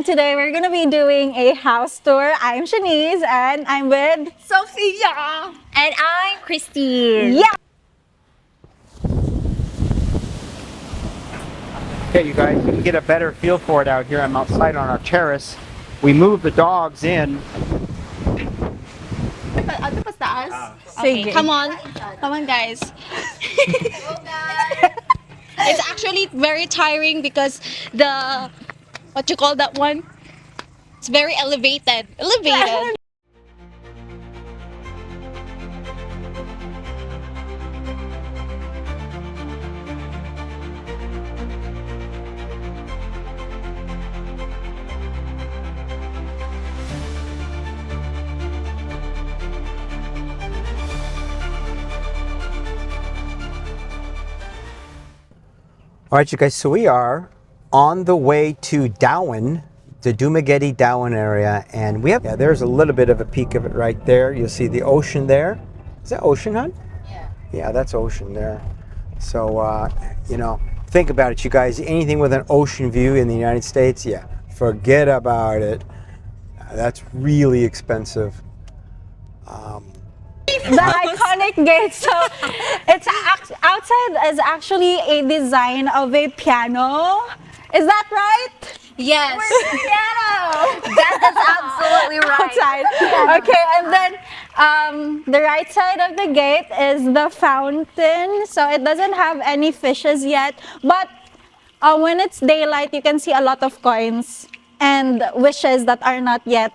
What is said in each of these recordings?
and today we're gonna be doing a house tour. I'm Shanice and I'm with Sophia! And I'm Christine. Yeah! Okay, you guys, you can get a better feel for it out here. I'm outside on our terrace. We moved the dogs in. Okay, come on. Come on, guys. It's actually very tiring because what you call that one? It's very elevated. Elevated. All right, you guys, so we are on the way to Dauin, the Dumaguete Dauin area, and there's a little bit of a peek of it right there. You'll see the ocean there. Is that ocean, hon? Yeah. Yeah, that's ocean there. So, think about it, you guys. Anything with an ocean view in the United States, yeah, forget about it. That's really expensive. The iconic gate. So it's outside is actually a design of a piano. Is that right? Yes. Where's the piano? That's absolutely right. Outside. Okay, and then the right side of the gate is the fountain. So it doesn't have any fishes yet, but when it's daylight, you can see a lot of coins and wishes that are not yet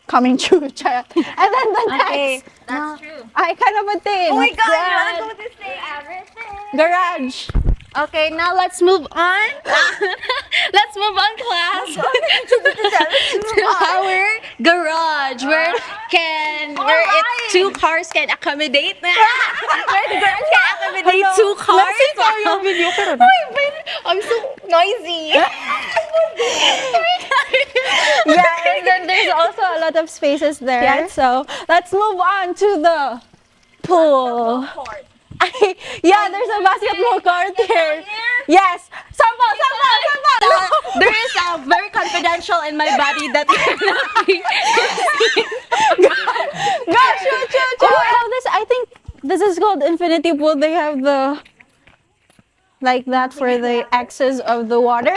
coming true. And then the next, That's true. I kind of a thing. Oh my God, you wanna go to say everything? Garage. Okay, now let's move on. Let's move on, class. To our garage where two cars can accommodate. Where the garage can accommodate two cars. I'm so noisy. Yeah, and then there's also a lot of spaces there. Yeah. So let's move on to the pool. There's a basketball court here. Yes. Sample. There is a very confidential in my body that cannot be. Go, shoot. I think this is called infinity pool. They have like that for the access of the water.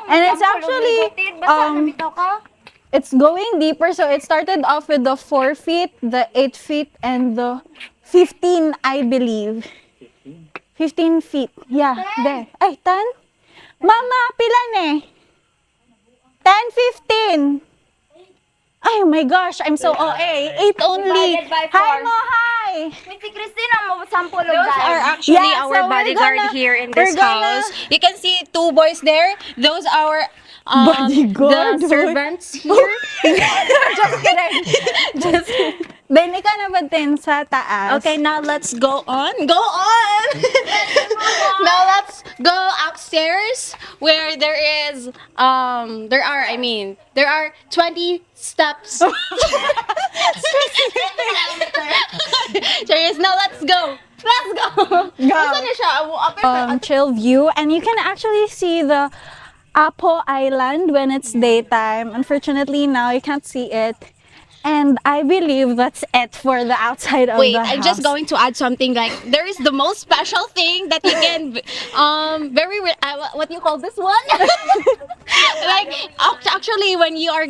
And it's actually, it's going deeper. So it started off with the 4 feet, the 8 feet, and the 15, I believe. 15 feet. Yeah, there. Ay, 10? Mama, pilan eh? 10, 15. Oh my gosh, I'm so OA. 8 only. Hi, Mo, hi. Those are actually Yeah, our so bodyguard here in this we're gonna- house. You can see 2 boys there. Those are Bodyguard, the boy. servants here. Just kidding. Dinig ka na ba din sa taas? Okay, now let's go on. Go on! Now let's go upstairs where there are 20 steps. Serious, now let's go. Let's go. Saan na siya? Chill view, and you can actually see the Apo Island when it's daytime. Unfortunately, now you can't see it. And I believe that's it for the outside of Wait, the house. I'm just going to add something. Like, there is the most special thing that you can, what do you call this one? Like, actually, when you are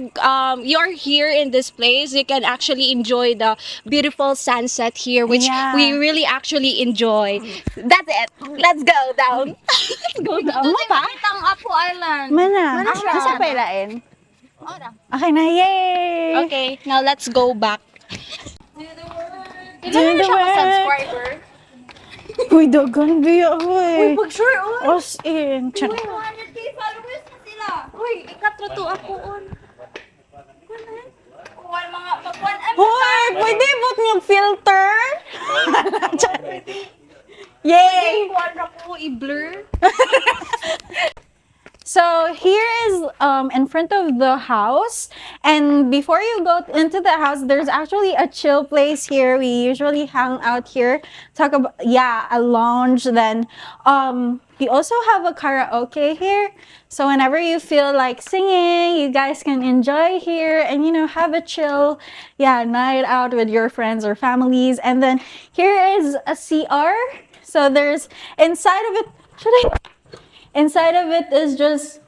here in this place, you can actually enjoy the beautiful sunset here, which Yeah. we really actually enjoy. That's it. Let's go down. Let's go down. Ang Apo Island. Mana? Mana siya? Isa pa ilain? Okay na, yay! Okay, now let's go back. Doing the work. Subscriber. Uy, dagan biya ako eh. Pag-sure, oh. Os in. Tiyan. 100k followers na sila. Uy, ikatruto ako on. Kuwan mga pagkuwan. Hoy, pwede bot niyong filter? Yay! Kuwan na po i-blur. So here is in front of the house, and before you go into the house, there's actually a chill place here. We usually hang out here, talk about, yeah, a lounge. Then we also have a karaoke here. So whenever you feel like singing, you guys can enjoy here and, you know, have a chill, yeah, night out with your friends or families. And then here is a CR. So there's inside of it. Inside of it is just,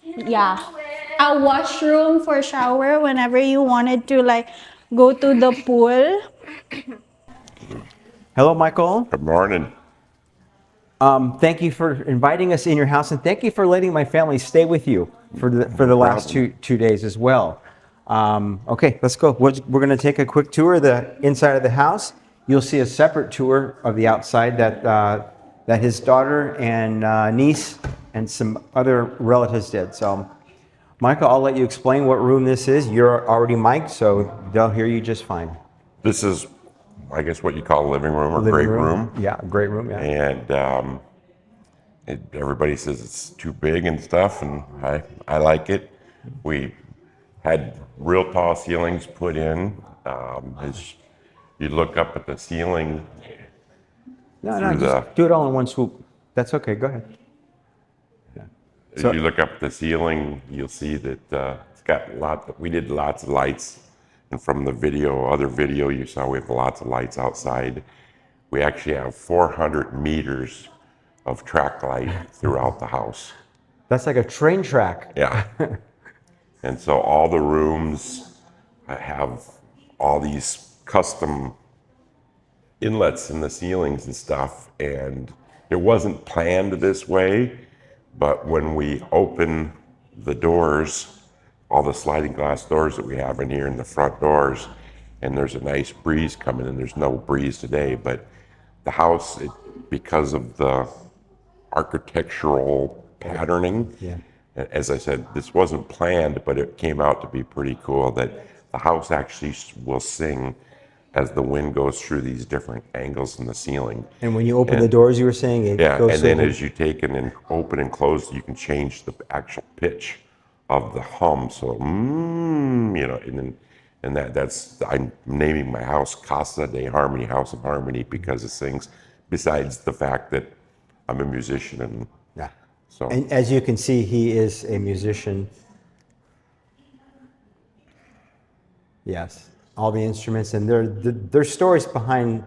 yeah, a washroom for shower whenever you wanted to like go to the pool. Hello, Michael. Good morning. Thank you for inviting us in your house, and thank you for letting my family stay with you for the last two days as well. Okay, let's go. We're going to take a quick tour of the inside of the house. You'll see a separate tour of the outside that his daughter and niece and some other relatives did. So, Michael, I'll let you explain what room this is. You're already mic'd, so they'll hear you just fine. This is, I guess, what you call a living room or great room. Yeah, great room. Yeah. And everybody says it's too big and stuff, and I like it. We had real tall ceilings put in. As you look up at the ceiling, No, just do it all in one swoop. That's okay. Go ahead. as you look up at the ceiling, you'll see that it's got we did lots of lights. And from the other video you saw, we have lots of lights outside. We actually have 400 meters of track light throughout the house. That's like a train track. Yeah. And so all the rooms have all these custom inlets in the ceilings and stuff. And it wasn't planned this way, but when we open the doors, all the sliding glass doors that we have in here and the front doors, and there's a nice breeze coming in. There's no breeze today, but the house, because of the architectural patterning, as I said, this wasn't planned, but it came out to be pretty cool that the house actually will sing as the wind goes through these different angles in the ceiling. And when you open the doors, you were saying it goes and then as you take it and open and close, you can change the actual pitch of the hum. So, and that's I'm naming my house Casa de Harmony, House of Harmony, because it sings. Besides the fact that I'm a musician, and so. And as you can see, he is a musician. Yes, all the instruments, and there's stories behind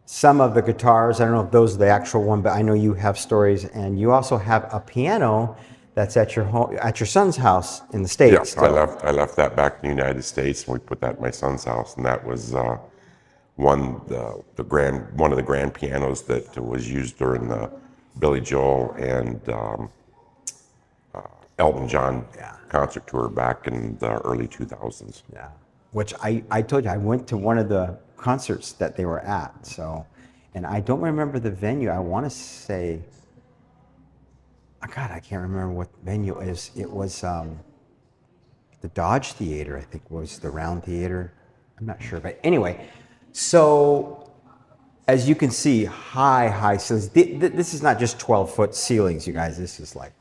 some of the guitars. I don't know if those are the actual one, but I know you have stories, and you also have a piano that's at your home, at your son's house in the States. Yeah, I left that back in the United States, and we put that in my son's house, and that was one of the grand pianos that was used during the Billy Joel and Elton John concert tour back in the early 2000s. Yeah, which I told you, I went to one of the concerts that they were at. So, and I don't remember the venue. I want to say, God, I can't remember what venue it is. It was the Dodge Theater, I think, was the Round Theater. I'm not sure, but anyway. So, as you can see, high ceilings. This is not just 12-foot ceilings, you guys. This is like,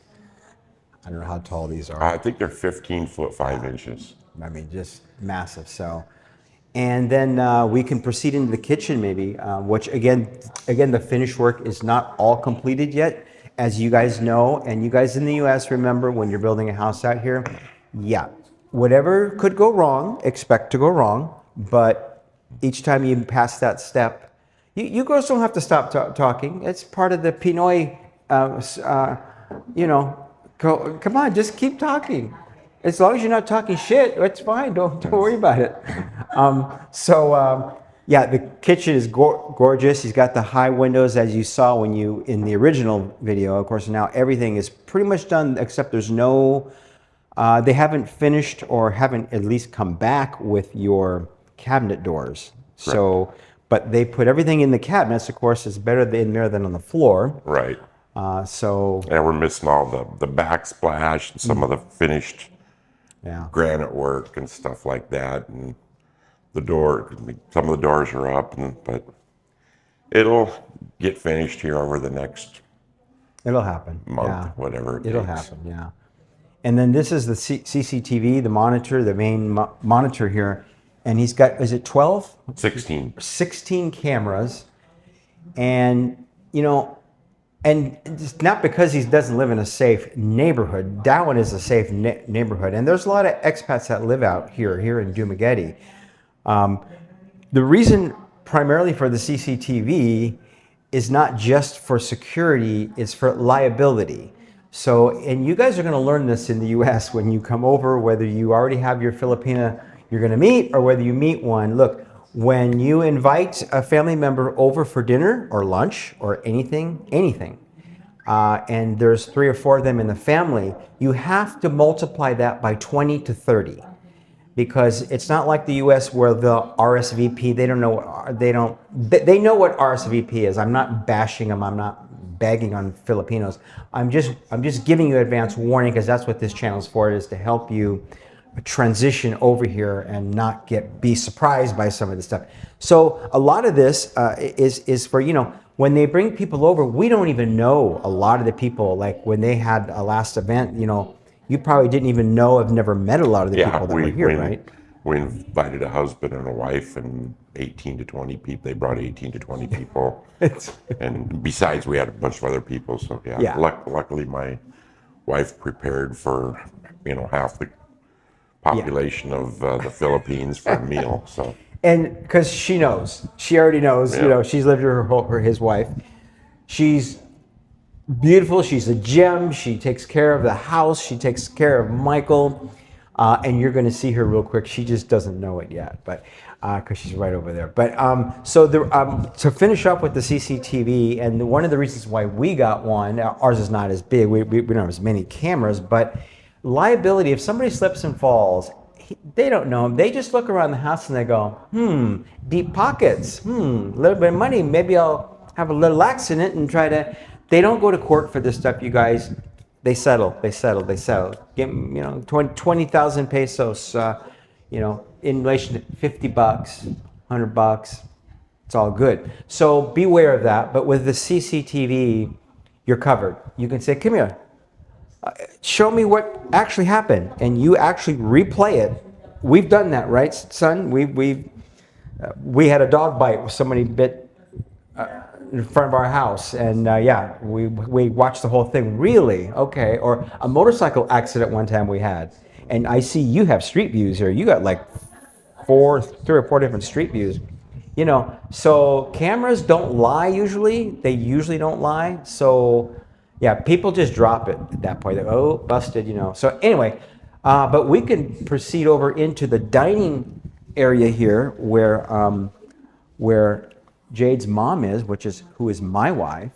I don't know how tall these are. I think they're 15 foot 5 inches. I mean, just massive. So, and then we can proceed into the kitchen maybe, which again, the finish work is not all completed yet. As you guys know, and you guys in the US remember, when you're building a house out here, whatever could go wrong, expect to go wrong. But each time you pass that step, you girls don't have to stop talking. It's part of the Pinoy, come on, just keep talking. As long as you're not talking shit, it's fine. Don't worry about it. The kitchen is gorgeous. He's got the high windows, as you saw in the original video. Of course, now everything is pretty much done, except there's no. They haven't finished or haven't at least come back with your cabinet doors. Right. So, but they put everything in the cabinets. Of course, it's better in there than on the floor. Right. And we're missing all the backsplash and some of the finished granite work and stuff like that, and some of the doors are up, but it'll get finished here over the next It'll happen. month, Yeah. whatever it It'll takes. happen. Yeah. And then this is the CCTV, the monitor, the main monitor here, and he's got, is it 12? 16. 16 cameras, and you know, and it's not because he doesn't live in a safe neighborhood. Dauin is a safe neighborhood, and there's a lot of expats that live out here in Dumaguete. The reason primarily for the CCTV is not just for security, it's for liability. So, and you guys are going to learn this in the US when you come over, whether you already have your Filipina you're going to meet or whether you meet one. Look, when you invite a family member over for dinner or lunch or anything, and there's 3 or 4 of them in the family, you have to multiply that by 20 to 30. Because it's not like the U.S. where the RSVP, they don't know, they know what RSVP is. I'm not bashing them. I'm not bagging on Filipinos. I'm just giving you advance warning because that's what this channel is for, is to help you transition over here and not be surprised by some of this stuff. So a lot of this is for, you know, when they bring people over, we don't even know a lot of the people. Like when they had a last event, you know, you probably didn't even know, have never met a lot of the people that were here, right? We invited a husband and a wife and 18 to 20 people. They brought 18 to 20 people. And besides, we had a bunch of other people. So yeah. Luckily my wife prepared for, you know, half the population of the Philippines for a meal. So. And because she already knows, you know, she's lived with his wife. She's beautiful. She's a gem. She takes care of the house. She takes care of Michael. And you're going to see her real quick. She just doesn't know it yet, but because she's right over there. But so to finish up with the CCTV, and one of the reasons why we got one, ours is not as big. We don't have as many cameras, but liability, if somebody slips and falls, they don't know him. They just look around the house and they go, deep pockets, a little bit of money. Maybe I'll have a little accident and try to. They don't go to court for this stuff, you guys. They settle. Give them, you know, 20,000 pesos, you know, in relation to $50, $100. It's all good. So beware of that. But with the CCTV, you're covered. You can say, come here. Show me what actually happened, and you actually replay it. We've done that, right, son? We had a dog bite. Somebody bit in front of our house, and yeah, we watched the whole thing. Really? Okay. Or a motorcycle accident one time we had, and I see you have street views here. You got like 3 or 4 different street views. You know, so cameras don't lie usually. They usually don't lie. So yeah, people just drop it at that point. They go, oh, busted, you know. So anyway, but we can proceed over into the dining area here where Jade's mom is, who is my wife,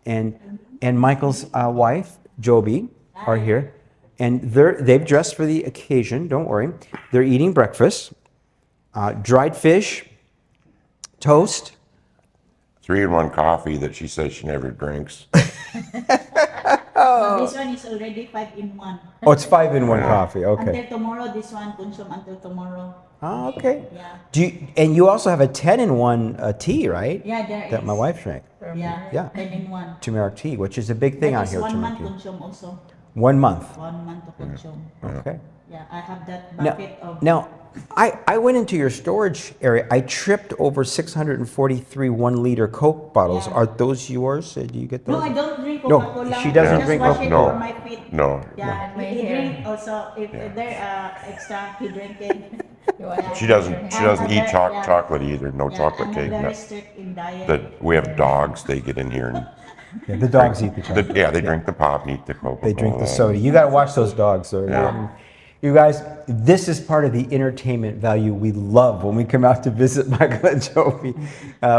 and Michael's wife, Joby, are here. And they've dressed for the occasion, don't worry. They're eating breakfast, dried fish, toast. 3-in-1 coffee that she says she never drinks. This one is already 5-in-1. Oh, it's 5-in-1 coffee. Okay. Until tomorrow, this one consume until tomorrow. Oh, okay. Yeah. And you also have a 10-in-1 tea, right? Yeah, there That is. my wife drank. Yeah. 10-in-1. Turmeric tea, which is a big thing out here. One Turmeric month tea. consume also. 1 month. 1 month to consume. Okay. Yeah, I have that Now, bucket of. now, I went into your storage area. I tripped over 643 1-liter Coke bottles. Yeah. Are those yours? Do you get those? No, I don't drink No, Coca-Cola. she doesn't I drink just wash it Coca-Cola. for my feet. No. Yeah, My he hair. drink also. If there extra, he drink it. She doesn't eat Yeah. chocolate either. No chocolate I'm cake. very No. strict in diet. That we have dogs. They get in here and Yeah, the dogs eat the chocolate. they drink the pop and eat the Coca-Cola. They drink the soda. You got to watch those dogs. Yeah. You guys, this is part of the entertainment value we love when we come out to visit Michael and Joby.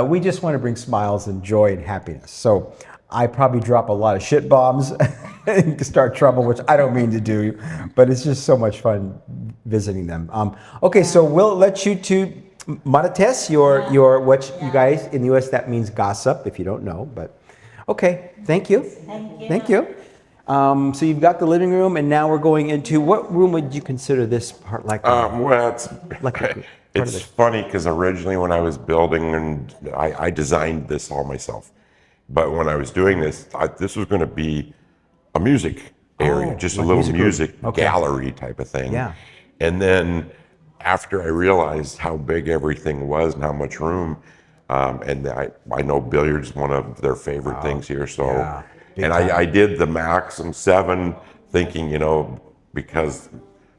We just want to bring smiles and joy and happiness. So I probably drop a lot of shit bombs and start trouble, which I don't mean to do, but it's just so much fun visiting them. Okay, so we'll let you to Marites, your what you guys in the U.S. that means gossip if you don't know, but okay, thank you. Thank you. So you've got the living room, and now we're going into what room would you consider this part like? Well, Like it's funny because originally when I was building and I designed this all myself, But when I was doing this, this was going to be a music area, just a like little music room. music gallery type of thing. Yeah. And then after I realized how big everything was and how much room, and I know billiards is one of their favorite things here. So, yeah. Big and time. I did the maximum 7, thinking, because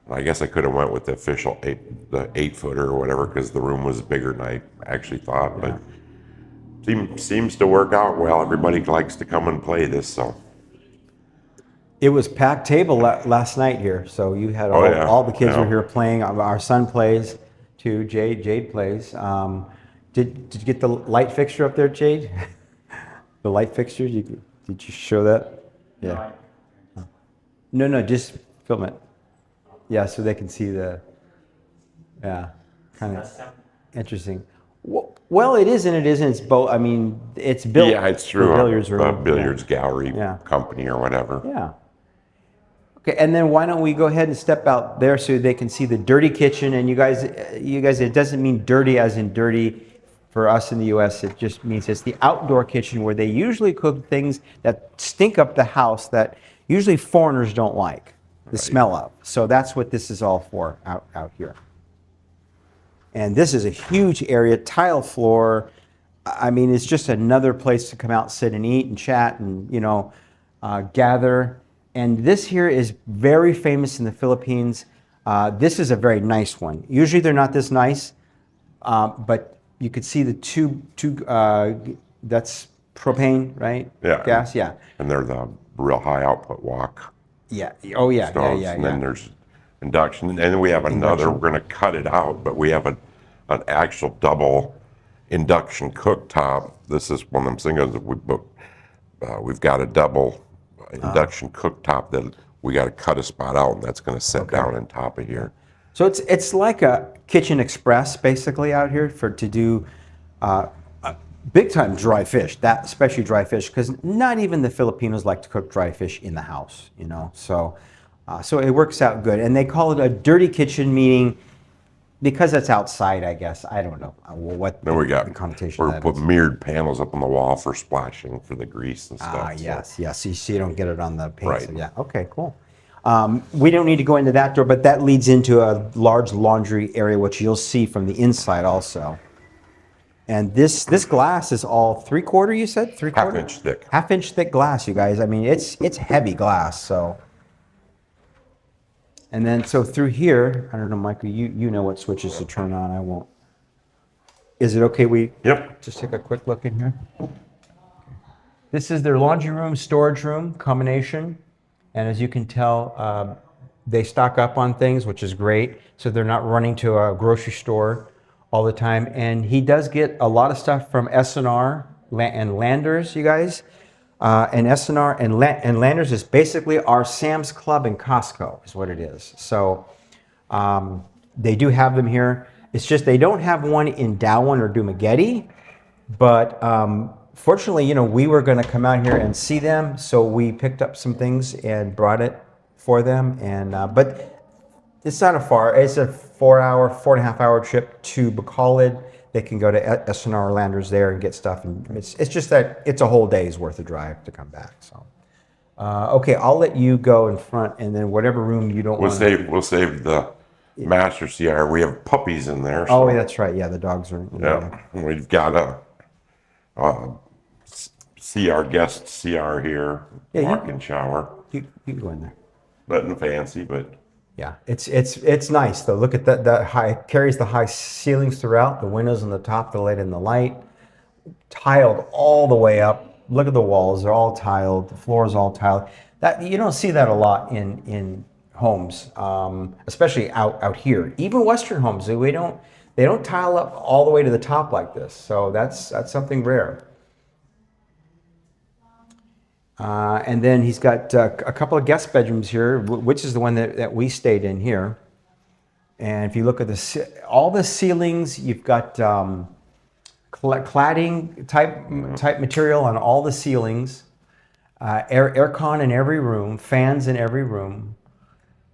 I guess I could have went with the official 8-footer or whatever, because the room was bigger than I actually thought. But seems to work out well. Everybody likes to come and play this, so. It was packed table last night here, so you had Oh, yeah. all the kids Yeah. were here playing. Our son plays too. Jade plays. Did you get the light fixture up there, Jade? The light fixture? Did you show that? Yeah. No, just film it. Yeah, so they can see the. Yeah, kind of interesting. Well, it is and it isn't. It's both. I mean, it's built. Yeah, it's for through billiards a room. billiards gallery Yeah. company or whatever. Yeah. Okay, and then why don't we go ahead and step out there so they can see the dirty kitchen? And you guys, it doesn't mean dirty as in dirty for us in the U.S. It just means it's the outdoor kitchen where they usually cook things that stink up the house that usually foreigners don't like the smell of. So that's what this is all for out here. And this is a huge area, tile floor. I mean, it's just another place to come out, sit and eat and chat and, gather. And this here is very famous in the Philippines. This is a very nice one. Usually they're not this nice, but you could see the two that's propane, right? Yeah. Gas, yeah. And they're the real high output wok Yeah, oh yeah, stoves. yeah. And then there's induction. And then we have another, Induction. we're going to cut it out, but we have an actual double induction cooktop. This is one of them things that we've got a double induction cooktop that we got to cut a spot out, and that's going to set down on top of here. So it's like a kitchen express basically out here to do big time dry fish, that especially dry fish, because not even the Filipinos like to cook dry fish in the house, So it works out good, and they call it a dirty kitchen, meaning because it's outside, I guess. I don't know what Then we got, the connotation we're of that put is. mirrored panels up on the wall for splashing for the grease and stuff. Yes. So you don't get it on the paint. Right. So yeah. Okay. Cool. We don't need to go into that door, but that leads into a large laundry area, which you'll see from the inside also. And this glass is all 3/4. You said 3/4. Half-inch thick. Half-inch thick glass, you guys. I mean, it's heavy glass. So. And then so through here, I don't know, Michael. You know what switches to turn on. I won't. Is it okay? We Yep. just take a quick look in here. This is their laundry room, storage room combination. And as you can tell, they stock up on things, which is great. So they're not running to a grocery store all the time. And he does get a lot of stuff from S&R and Landers, you guys. And S&R and Landers is basically our Sam's Club and Costco is what it is. So they do have them here. It's just they don't have one in Dauin or Dumaguete. But fortunately, we were going to come out here and see them. So we picked up some things and brought it for them. And but it's not it's a 4.5 hour trip to Bacolod. They can go to S&R Landers there and get stuff. And it's just that it's a whole day's worth of drive to come back. So, okay, I'll let you go in front, and then whatever room you don't want. We'll save the master CR. We have puppies in there. Oh, So, that's right. Yeah, the dogs are. yeah. We've got a CR guest CR here. Yeah, walk-in shower. You go in there. Nothing fancy, but Yeah, it's nice though. Look at that. The high carries the high ceilings throughout. The windows on the top to let in the light. Tiled all the way up. Look at the walls; they're all tiled. The floor is all tiled. That you don't see that a lot in homes, especially out here. Even Western homes, they don't tile up all the way to the top like this. So that's something rare. And then he's got a couple of guest bedrooms here, which is the one that we stayed in here. And if you look at all the ceilings, you've got cladding type material on all the ceilings, aircon in every room, fans in every room,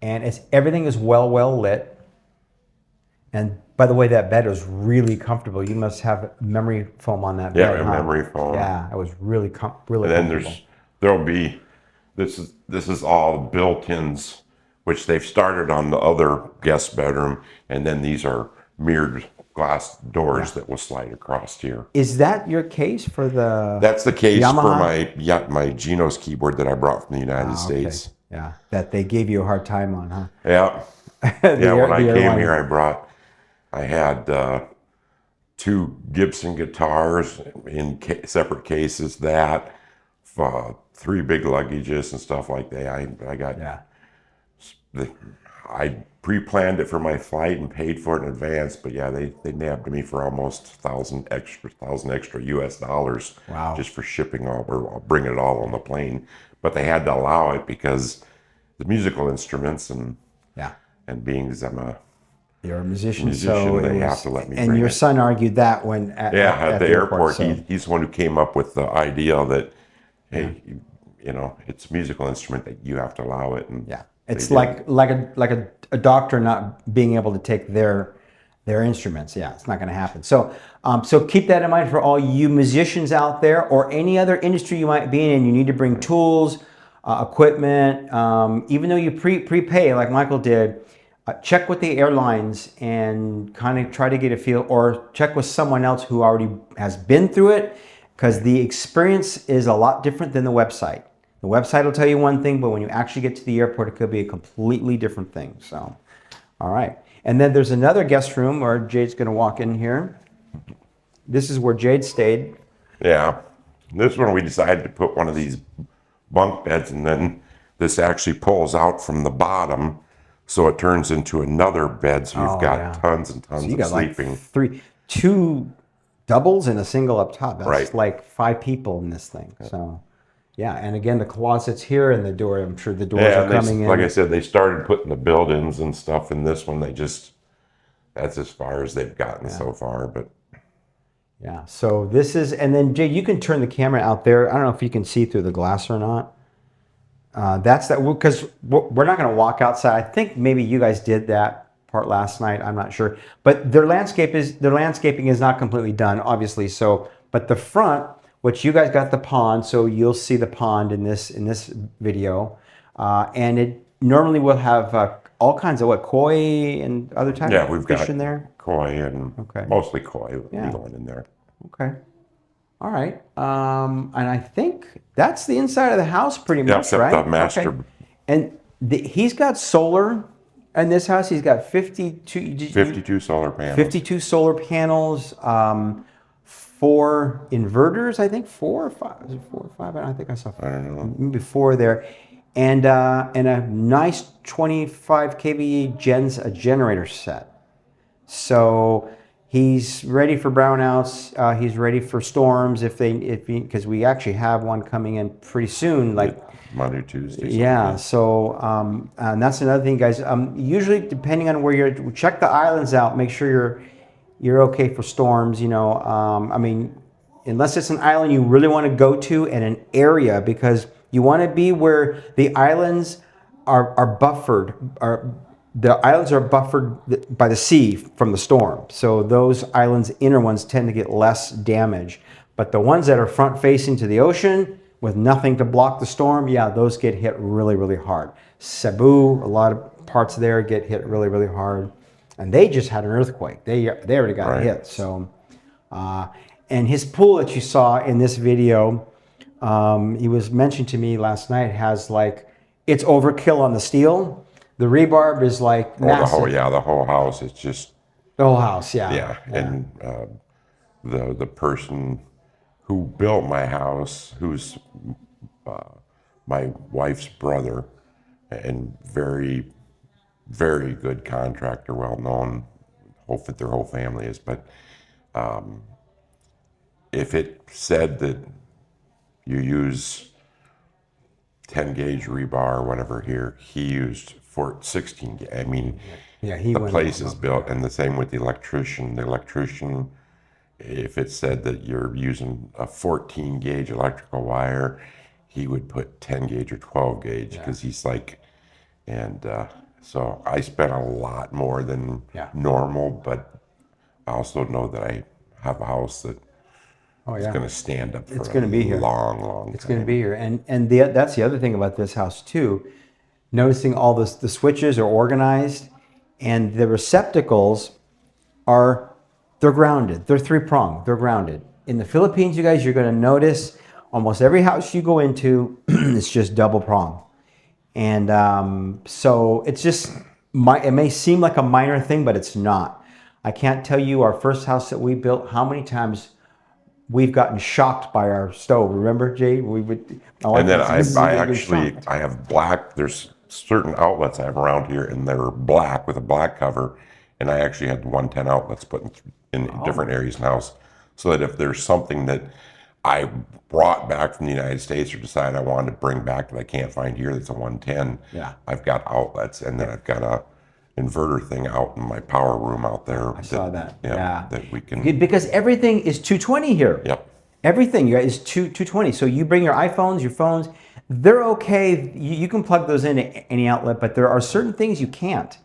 and everything is well lit. And By the way, that bed was really comfortable. You must have memory foam on that Yeah, bed, huh? memory foam. Yeah, it was really really And then comfortable. there'll be, this is all built-ins, which they've started on the other guest bedroom, and then these are mirrored glass doors that will slide across here. Is that your case for the That's the case for Yamaha? my Geno's keyboard that I brought from the United Ah, okay. States. Yeah, that they gave you a hard time on, huh? Yeah. The Yeah, when I the came airline. here, I had 2 Gibson guitars in separate cases, 3 big luggages and stuff like that. I got, Yeah. I pre-planned it for my flight and paid for it in advance, but yeah, they nabbed me for almost 1,000 extra US dollars. Wow. Just for shipping or bringing it all on the plane. But they had to allow it because the musical instruments Yeah. and being as I'm a You're a musician, musician, so they it have was, to let me and bring your it. son argued that when at the airport, so. he's the one who came up with the idea that, hey, you know, it's a musical instrument that you have to allow it. And Yeah, they it's did. like a doctor not being able to take their instruments. Yeah, it's not going to happen. So so keep that in mind for all you musicians out there, or any other industry you might be in. You need to bring tools, equipment. Even though you prepay like Michael did, check with the airlines and kind of try to get a feel, or check with someone else who already has been through it, because the experience is a lot different than the website. The website will tell you one thing, but when you actually get to the airport, it could be a completely different thing. So, all right. And then there's another guest room where Jade's going to walk in here. This is where Jade stayed. Yeah. This one we decided to put one of these bunk beds, and then this actually pulls out from the bottom, so it turns into another bed. So you've got tons and tons So you of got sleeping. like 2 doubles and a single up top. That's Right. like 5 people in this thing. So, yeah. And again, the closet's here, and the door. I'm sure the doors Yeah, are coming in. like I said, they started putting the build-ins and stuff in this one. That's as far as they've gotten so far. But Yeah, so this is, and then Jay, you can turn the camera out there. I don't know if you can see through the glass or not. That's that, because we're not going to walk outside. I think maybe you guys did that part last night. I'm not sure, but their landscaping is not completely done, obviously. So, but the front, which you guys got the pond, so you'll see the pond in this video, and it normally will have all kinds of koi and other types yeah, of we've fish got in there. koi and mostly koi going in there. Okay. All right. And I think that's the inside of the house pretty Yeah, much, except right? the master. Okay. And he's got solar in this house. He's got 52 solar panels. 52 solar panels, 4 inverters, I think, 4 or 5. Is it 4 or 5? I think I saw 5. I don't know. Maybe 4 there. And a nice 25 kVA generator set. So he's ready for brownouts. He's ready for storms because we actually have one coming in pretty soon, like Monday, Tuesday. yeah. So and that's another thing, guys. Usually, depending on where you're, check the islands out. Make sure you're okay for storms. You know, I mean, unless it's an island you really want to go to and an area, because you want to be where the islands are buffered. The islands are buffered by the sea from the storm. So those islands, inner ones, tend to get less damage. But the ones that are front facing to the ocean with nothing to block the storm, yeah, those get hit really, really hard. Cebu, a lot of parts there get hit really, really hard. And they just had an earthquake. They already got hit. So, and his pool that you saw in this video, he was mentioned to me last night, has like, it's overkill on the steel. The rebarb is like massive. The whole house is just The whole house, yeah. yeah. And the person who built my house, who's my wife's brother, and very, very good contractor, well known. Their whole family is, but if it said that you use 10 gauge rebar or whatever here, he used 16 gauge. I mean, Yeah, the place is built, and the same with the electrician. The electrician, if it said that you're using a 14 gauge electrical wire, he would put 10 gauge or 12 gauge because he's like, and so I spent a lot more than normal, but I also know that I have a house that Oh is yeah. going to stand up for It's gonna a be here. long It's time. going to be here, and that's the other thing about this house too. Noticing all the switches are organized, and the receptacles they're grounded. They're three-pronged. They're grounded. In the Philippines, you guys, you're going to notice almost every house you go into, it's just double prong, and so it's just it may seem like a minor thing, but it's not. I can't tell you our first house that we built how many times we've gotten shocked by our stove. Remember, Jay? We would. My wife And then would say, "We get shocked." I have black, there's certain outlets I have around here and they're black with a black cover. And I actually had 110 outlets put in different areas in the house. So that if there's something that I brought back from the United States or decide I wanted to bring back that I can't find here that's a 110, Yeah. I've got outlets. And then I've got a inverter thing out in my power room out there. I saw that. Yeah. Yeah. That we can. Because everything is 220 here. Yep. Everything, you guys, is 220. So you bring your iPhones, your phones, they're okay. You can plug those into any outlet, but there are certain things you can't.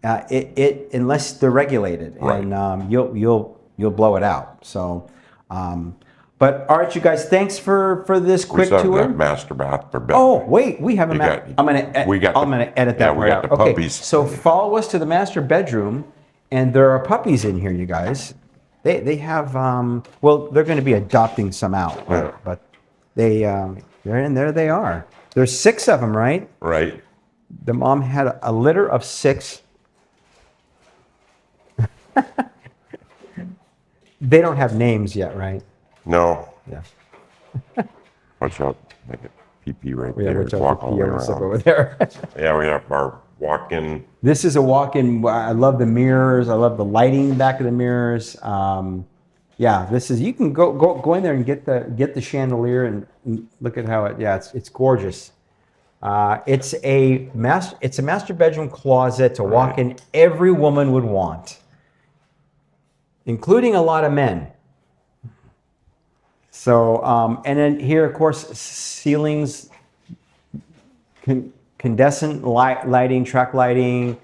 Unless they're regulated, Right. and you'll blow it out. So, but all right, you guys, thanks for this We quick still have tour. that master bath for bed. Oh wait, we have a You map. got- I'm gonna edit that yeah, we part got out. the Okay, puppies. so follow us to the master bedroom, and there are puppies in here, you guys. They have well, they're going to be adopting some out, but they're in there. They are. There's 6 of them, right? Right. The mom had a litter of 6. They don't have names yet, right? No. Yeah. Watch out. Make it pee right We have there. a Walk all the way stuff around. over there. Yeah, we have our walk-in. This is a walk-in. I love the mirrors. I love the lighting back of the mirrors. Yeah, this is. You can go in there and get the chandelier and look at how it. Yeah, it's gorgeous. It's a master bedroom closet to walk in. Every woman would want, including a lot of men. So, and then here, of course, ceilings, incandescent lighting, track lighting,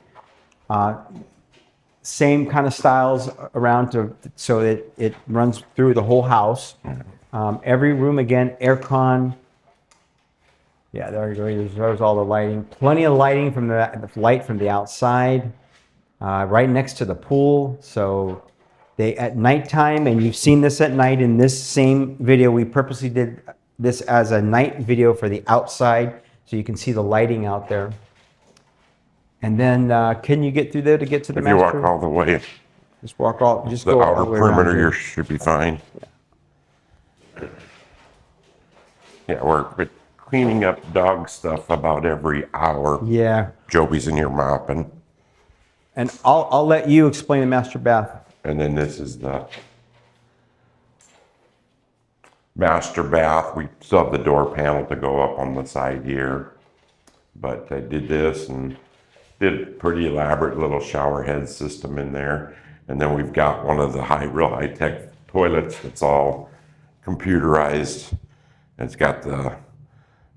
same kind of styles around so it runs through the whole house. Every room, again, aircon. Yeah, there's all the lighting. Plenty of lighting from the light from the outside, right next to the pool. So they at nighttime, and you've seen this at night in this same video. We purposely did this as a night video for the outside, so you can see the lighting out there. And then, can you get through there to get to the If you master? walk all the way, Just walk all. Just the go all outer the way around perimeter, here. you should be fine. Yeah, we're cleaning up dog stuff about every hour. Yeah, Joby's in here mopping. and I'll let you explain the master bath. And then this is the master bath. We still have the door panel to go up on the side here. But I did this and did a pretty elaborate little shower head system in there. And then we've got one of the real high-tech toilets that's all computerized. And it's got the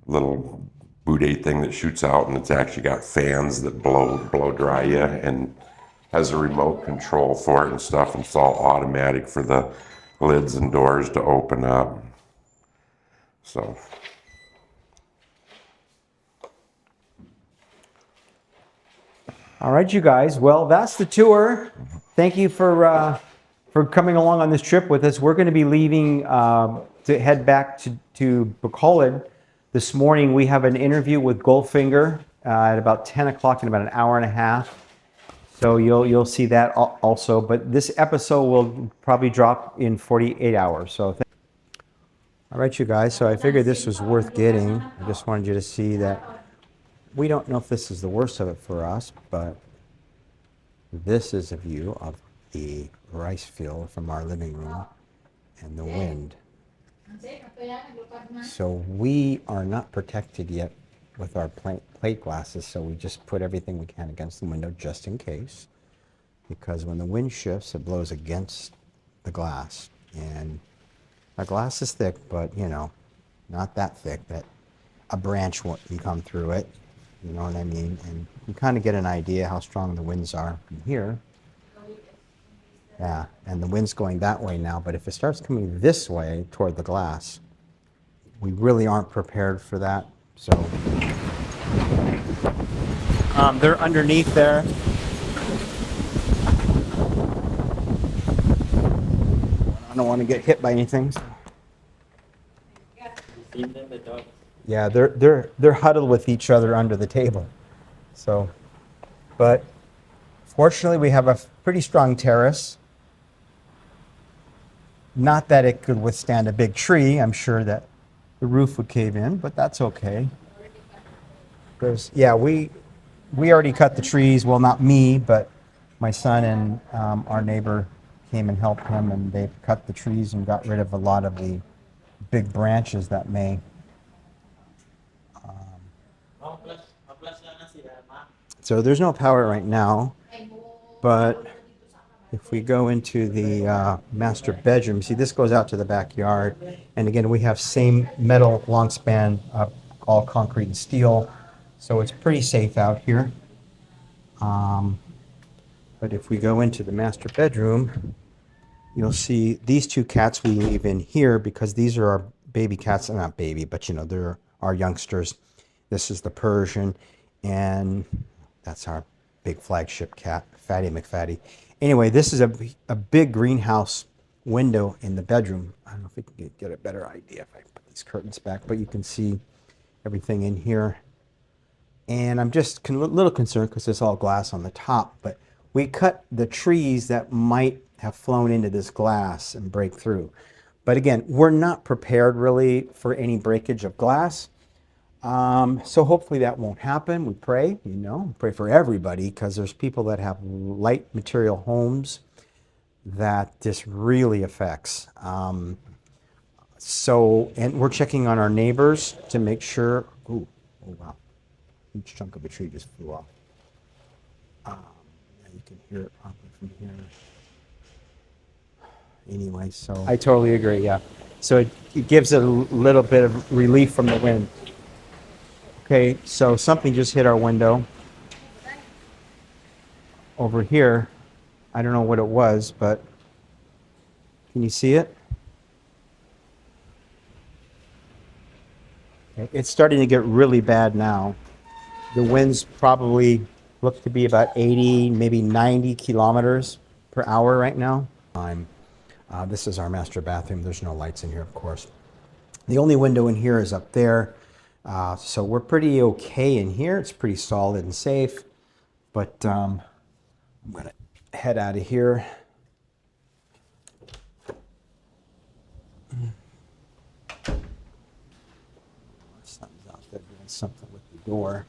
little bidet thing that shoots out, and it's actually got fans that blow dry you, and has a remote control for it and stuff. And it's all automatic for the lids and doors to open up. So. All right, you guys. Well, that's the tour. Thank you for coming along on this trip with us. We're going to be leaving to head back to Bacolod. This morning we have an interview with Goldfinger at about 10 o'clock in about an hour and a half. So you'll see that also. But this episode will probably drop in 48 hours. So. All right, you guys. So I figured this was worth getting. I just wanted you to see that. We don't know if this is the worst of it for us, but this is a view of the rice field from our living room and the wind. So we are not protected yet with our plate glasses, so we just put everything we can against the window just in case, because when the wind shifts, it blows against the glass. And our glass is thick, but not that thick that a branch can come through it. You know what I mean? And you kind of get an idea how strong the winds are from here. Yeah, and the wind's going that way now, but if it starts coming this way toward the glass, we really aren't prepared for that. So they're underneath there. I don't want to get hit by anything. Yeah, they're huddled with each other under the table. So, but fortunately, we have a pretty strong terrace. Not that it could withstand a big tree. I'm sure that the roof would cave in, but that's okay. Yeah, we already cut the trees. Well, not me, but my son and our neighbor came and helped him, and they cut the trees and got rid of a lot of the big branches that may. So there's no power right now, but if we go into the master bedroom, see this goes out to the backyard, and again we have same metal long span, all concrete and steel, so it's pretty safe out here. But if we go into the master bedroom, you'll see these two cats we leave in here because these are our baby cats. Not baby, but you know, they're our youngsters. This is the Persian, and that's our big flagship cat, Fatty McFatty. Anyway, this is a big greenhouse window in the bedroom. I don't know if we can get a better idea if I put these curtains back, but you can see everything in here. And I'm just a little concerned because there's all glass on the top, but we cut the trees that might have flown into this glass and break through. But again, we're not prepared really for any breakage of glass. So hopefully that won't happen. We pray, pray for everybody because there's people that have light material homes that this really affects. And we're checking on our neighbors to make sure. Oh wow. Each chunk of a tree just flew off. You can hear it probably from here. Anyway, so I totally agree. Yeah, so it gives it a little bit of relief from the wind. Okay, so something just hit our window over here. I don't know what it was, but can you see it? Okay, it's starting to get really bad now. The winds probably look to be about 80, maybe 90 kilometers per hour right now. This is our master bathroom. There's no lights in here, of course. The only window in here is up there. So we're pretty okay in here. It's pretty solid and safe. But I'm going to head out of here. Something's out there doing something with the door.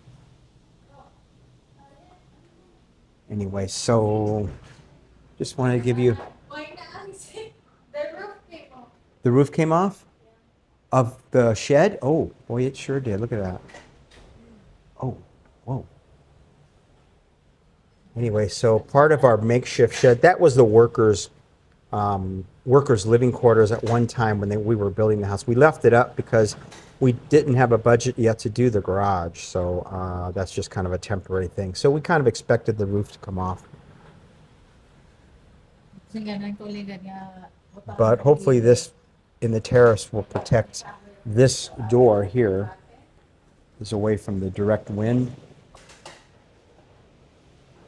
Anyway, so just wanted to give you. The roof came off? Of the shed? Oh, boy, it sure did. Look at that. Oh, whoa. Anyway, so part of our makeshift shed, that was the workers' living quarters at one time when we were building the house. We left it up because we didn't have a budget yet to do the garage. So that's just kind of a temporary thing. So we kind of expected the roof to come off. But hopefully this in the terrace will protect this door here is away from the direct wind.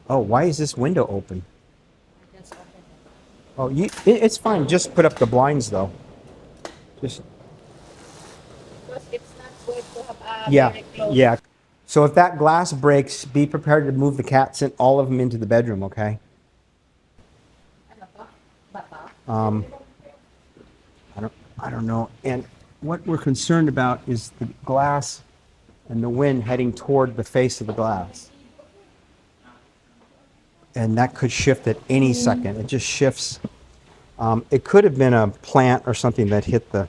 Oh, why is this window open? Oh, it's fine. Just put up the blinds though. Just. It's not good to have Yeah. So if that glass breaks, be prepared to move the cats and all of them into the bedroom, okay? I don't know. And what we're concerned about is the glass and the wind heading toward the face of the glass. And that could shift at any second. It just shifts. It could have been a plant or something that hit the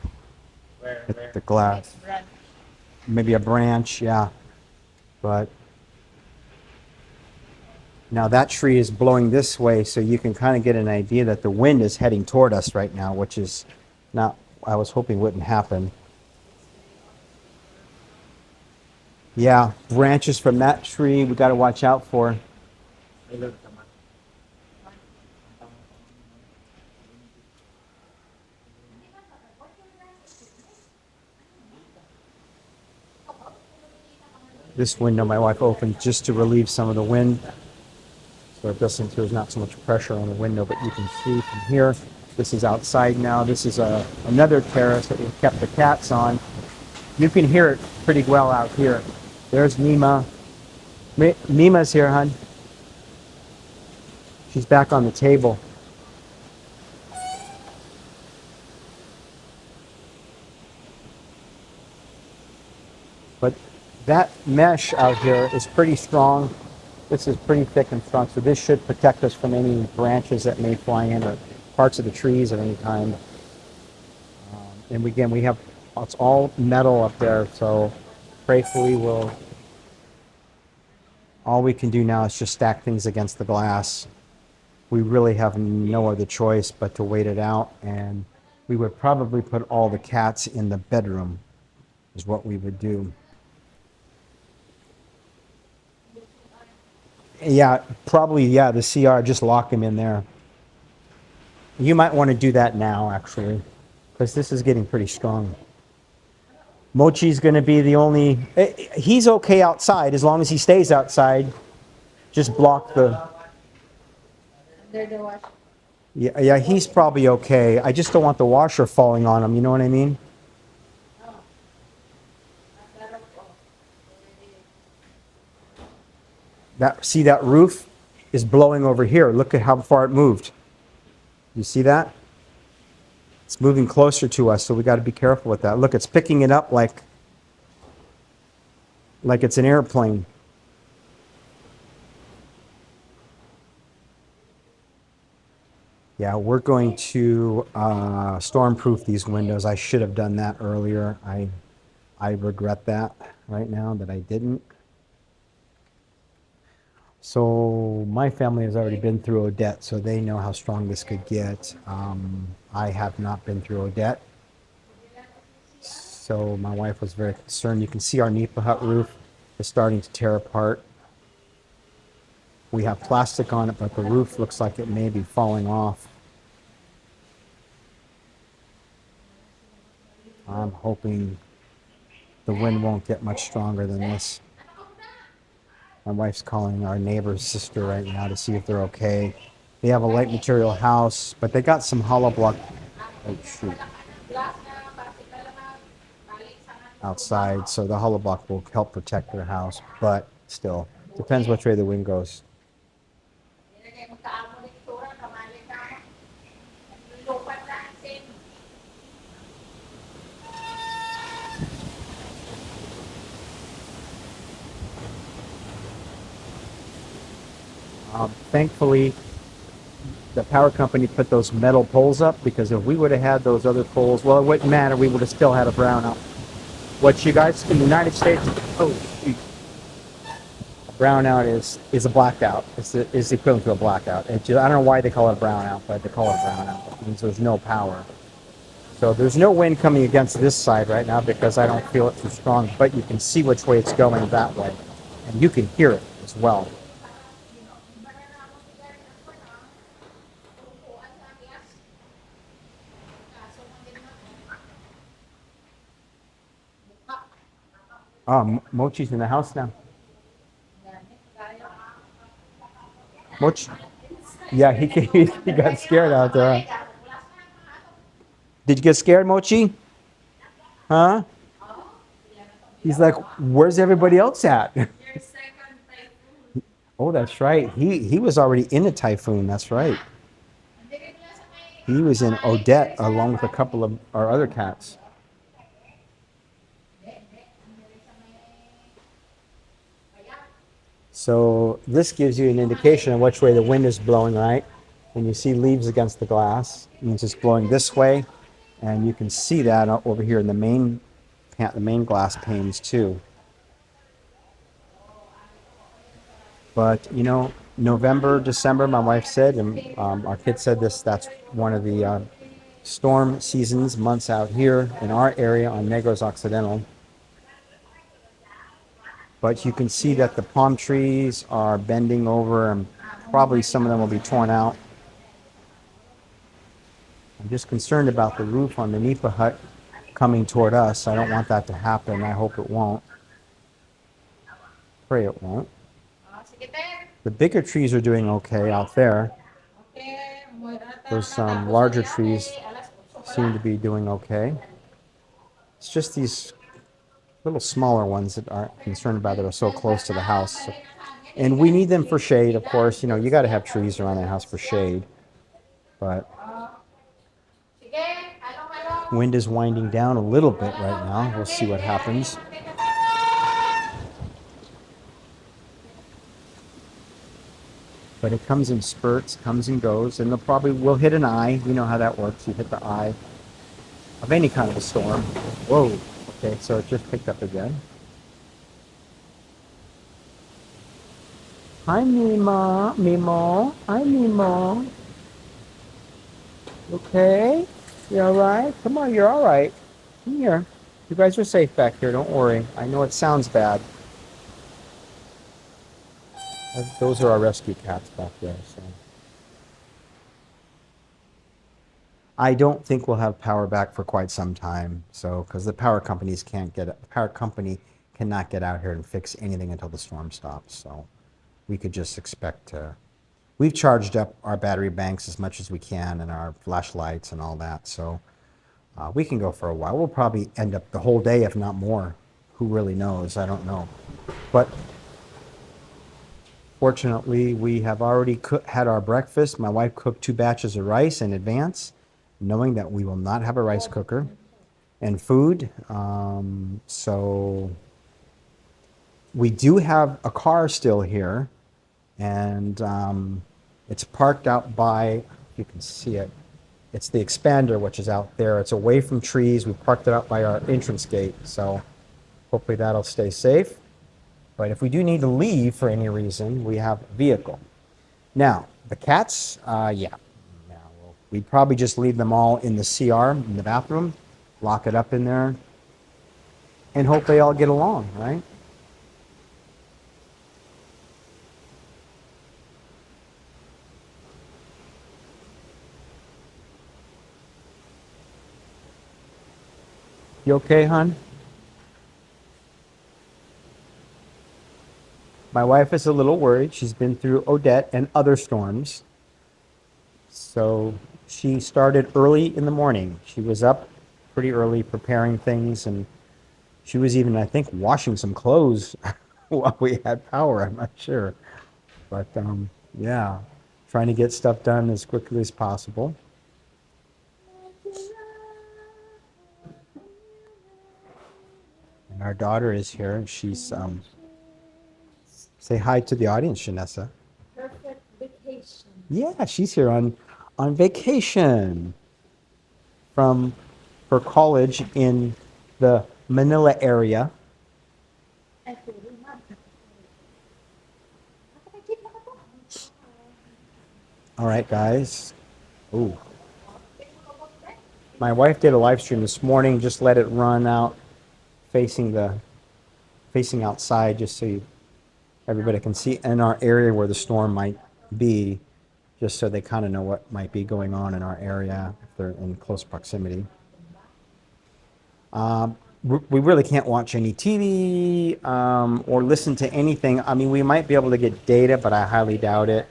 glass. Maybe a branch, yeah. But now that tree is blowing this way, so you can kind of get an idea that the wind is heading toward us right now, which is not, I was hoping wouldn't happen. Yeah, branches from that tree we got to watch out for. This window my wife opened just to relieve some of the wind, so it doesn't, there's not so much pressure on the window, but you can see from here, this is outside now. This is another terrace that we've kept the cats on. You can hear it pretty well out here. There's Nima. Nima's here, hon. She's back on the table. But that mesh out here is pretty strong. This is pretty thick and strong, so this should protect us from any branches that may fly in or parts of the trees at any time. And again, it's all metal up there, so prayerfully all we can do now is just stack things against the glass. We really have no other choice but to wait it out, and we would probably put all the cats in the bedroom is what we would do. Yeah, probably, yeah, the CR, just lock him in there. You might want to do that now, actually, because this is getting pretty strong. Mochi's going to be the only... He's okay outside, as long as he stays outside. Just block the... Yeah, he's probably okay. I just don't want the washer falling on him, you know what I mean? See that roof is blowing over here. Look at how far it moved. You see that? It's moving closer to us, so we got to be careful with that. Look, it's picking it up like it's an airplane. Yeah, we're going to stormproof these windows. I should have done that earlier. I regret that right now that I didn't. So my family has already been through Odette, so they know how strong this could get. I have not been through Odette. So my wife was very concerned. You can see our Nipa hut roof is starting to tear apart. We have plastic on it, but the roof looks like it may be falling off. I'm hoping the wind won't get much stronger than this. My wife's calling our neighbor's sister right now to see if they're okay. They have a light material house, but they got some hollow block outside, so the hollow block will help protect their house, but still, depends which way the wind goes. Thankfully, the power company put those metal poles up, because if we would have had those other poles, well, it wouldn't matter. We would have still had a brownout. What you guys in the United States, a brownout is a blackout. It's equivalent to a blackout. I don't know why they call it a brownout, but they call it a brownout. It means there's no power. So there's no wind coming against this side right now because I don't feel it too strong, but you can see which way it's going that way. And you can hear it as well. Mochi's in the house now. Mochi. Yeah, he got scared out there. Did you get scared, Mochi? Huh? He's like, where's everybody else at? Oh, that's right. He was already in a typhoon. That's right. He was in Odette along with a couple of our other cats. So this gives you an indication of which way the wind is blowing, right? When you see leaves against the glass, it means it's blowing this way. And you can see that over here in the main glass panes too. But you know, November, December, my wife said, and our kids said this, that's one of the storm seasons, months out here in our area on Negros Occidental. But you can see that the palm trees are bending over, and probably some of them will be torn out. I'm just concerned about the roof on the Nipa hut coming toward us. I don't want that to happen. I hope it won't. Pray it won't. The bigger trees are doing okay out there. Those larger trees seem to be doing okay. It's just these little smaller ones that aren't concerned about that are so close to the house. And we need them for shade, of course. You know, you got to have trees around the house for shade. But wind is winding down a little bit right now. We'll see what happens. But it comes in spurts, comes and goes, and we'll hit an eye. You know how that works. You hit the eye of any kind of a storm. Whoa. Okay, so it just picked up again. Hi, Mima. Mimo. Hi, Mimo. Okay? You all right? Come on, you're all right. Come here. You guys are safe back here. Don't worry. I know it sounds bad. Those are our rescue cats back there. So I don't think we'll have power back for quite some time. So because the power companies the power company cannot get out here and fix anything until the storm stops. So we could just expect to. We've charged up our battery banks as much as we can and our flashlights and all that. So we can go for a while. We'll probably end up the whole day, if not more. Who really knows? I don't know. But fortunately, we have already had our breakfast. My wife cooked 2 batches of rice in advance, knowing that we will not have a rice cooker and food. So we do have a car still here, and it's parked out by, you can see it, it's the expander, which is out there. It's away from trees. We parked it out by our entrance gate, so hopefully that'll stay safe. But if we do need to leave for any reason, we have a vehicle. Now, the cats, we'd probably just leave them all in the CR, in the bathroom, lock it up in there, and hope they all get along, right? You okay, hon? My wife is a little worried. She's been through Odette and other storms. So she started early in the morning. She was up pretty early preparing things, and she was even, I think, washing some clothes while we had power. I'm not sure. But yeah, trying to get stuff done as quickly as possible. And our daughter is here, and she's say hi to the audience, Shanessa. Perfect vacation. Yeah, she's here on vacation from her college in the Manila area. All right, guys. Ooh. My wife did a live stream this morning. Just let it run out, facing outside, just so everybody can see in our area where the storm might be, just so they kind of know what might be going on in our area if they're in close proximity. We really can't watch any TV or listen to anything. I mean, we might be able to get data, but I highly doubt it,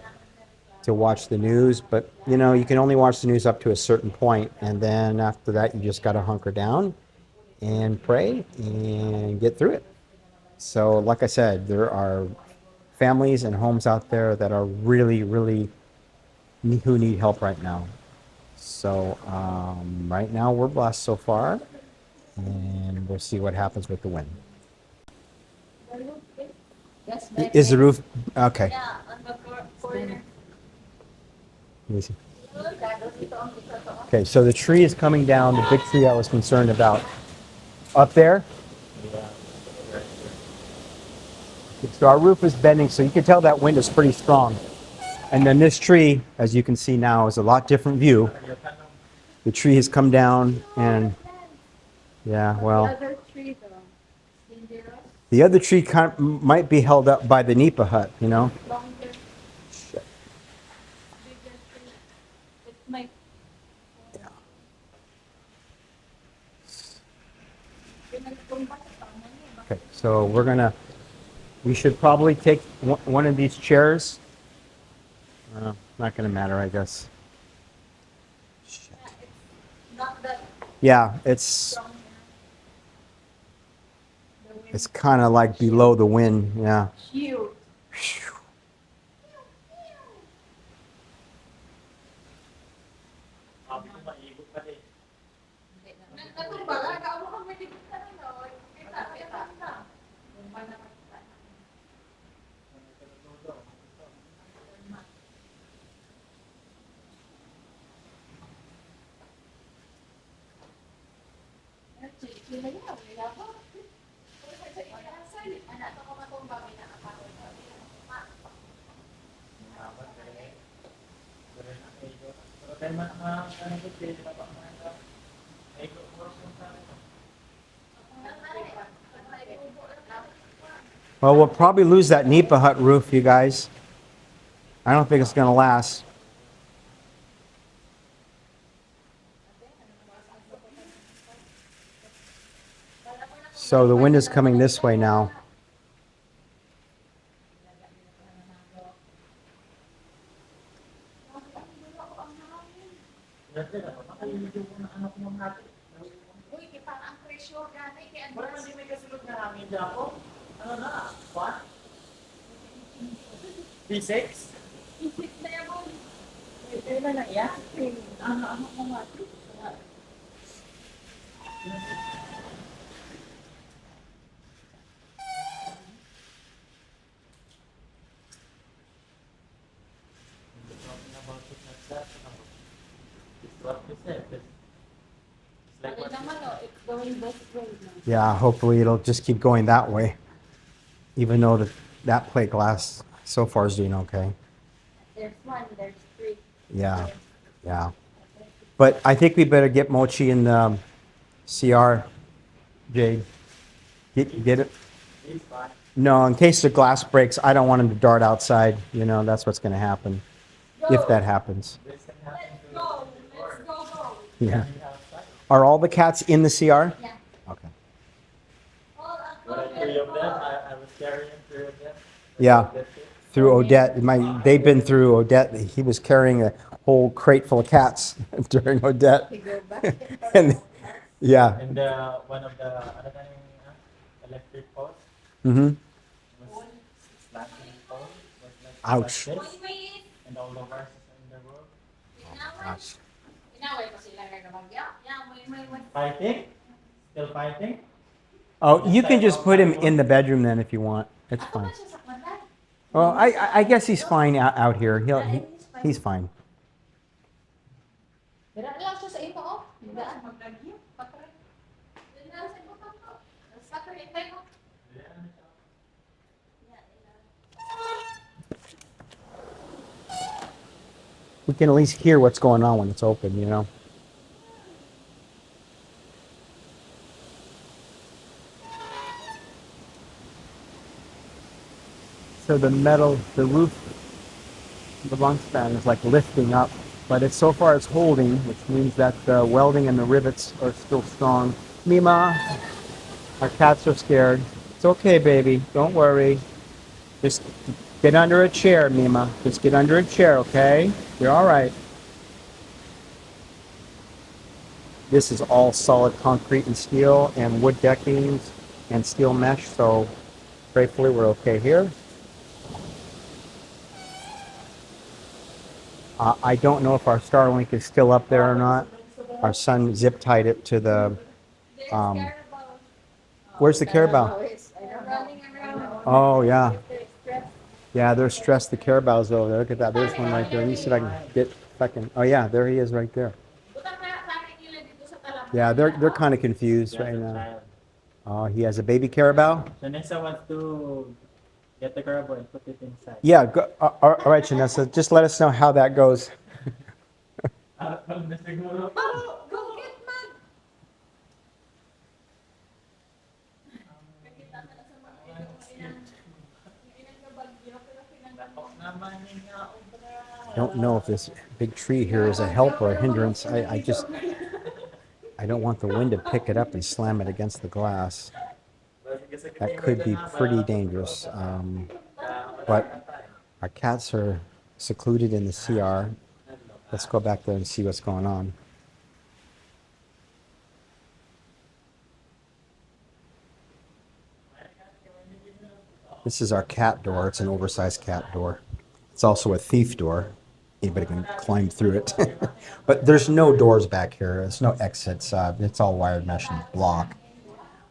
to watch the news. But, you know, you can only watch the news up to a certain point, and then after that, you just got to hunker down and pray and get through it. So, like I said, there are families and homes out there that are really, really who need help right now. So, right now, we're blessed so far, and we'll see what happens with the wind. Is the roof okay? Yeah, on the corner. Let me see. Okay, so the tree is coming down, the big tree I was concerned about. Up there? So our roof is bending, so you can tell that wind is pretty strong. And then this tree, as you can see now, is a lot different view. The tree has come down, and yeah, well, Other tree though. Dangerous. the other tree might be held up by the Nipa hut, you know? Longer. Bigger tree. It might. Okay, so we're We should probably take one of these chairs. Not going to matter, I guess. Yeah, it's kind of like below the wind. Yeah. Phew. Well, we'll probably lose that Nipa hut roof, you guys. I don't think it's going to last. So the wind is coming this way now. Yeah, hopefully it'll just keep going that way. Even though that plate glass so far is doing okay. There's one, there's three. Yeah, yeah. But I think we better get Mochi in the CR, Jade. Get it? No, in case the glass breaks, I don't want him to dart outside. You know, that's what's going to happen. If that happens. Let's go, go. Yeah. Are all the cats in the CR? Yeah. Okay. Three of them. I was carrying three of them. Yeah. Through Odette. They've been through Odette. He was carrying a whole crate full of cats during Odette. And yeah. And one of the electric posts Mm-hmm. was slashing pole. Ouch. And all the wires in the road. Gosh. Fighting? Still fighting? Oh, you can just put him in the bedroom then if you want. It's fine. Well, I guess he's fine out here. He's fine. We can at least hear what's going on when it's open, you know? So the roof, the bunk span is like lifting up, but so far it's holding, which means that the welding and the rivets are still strong. Mima, our cats are scared. It's okay, baby. Don't worry. Just get under a chair, Mima. Just get under a chair, okay? You're all right. This is all solid concrete and steel and wood deckings and steel mesh, so gratefully we're okay here. I don't know if our Starlink is still up there or not. Our son zip tied it to the, where's the carabao? Oh, yeah. Yeah, they're stressed. The carabao's over there. Look at that. There's one right there. Let me see if I can get fucking, oh yeah, there he is right there. Yeah, they're kind of confused right now. Oh, he has a baby carabao? Janessa wants to get the carabao and put it inside. Yeah, all right, Janessa, just let us know how that goes. Go get mad. I don't know if this big tree here is a help or a hindrance. I don't want the wind to pick it up and slam it against the glass. That could be pretty dangerous. But our cats are secluded in the CR. Let's go back there and see what's going on. This is our cat door. It's an oversized cat door. It's also a thief door. Anybody can climb through it. But there's no doors back here. There's no exits. It's all wired mesh and block.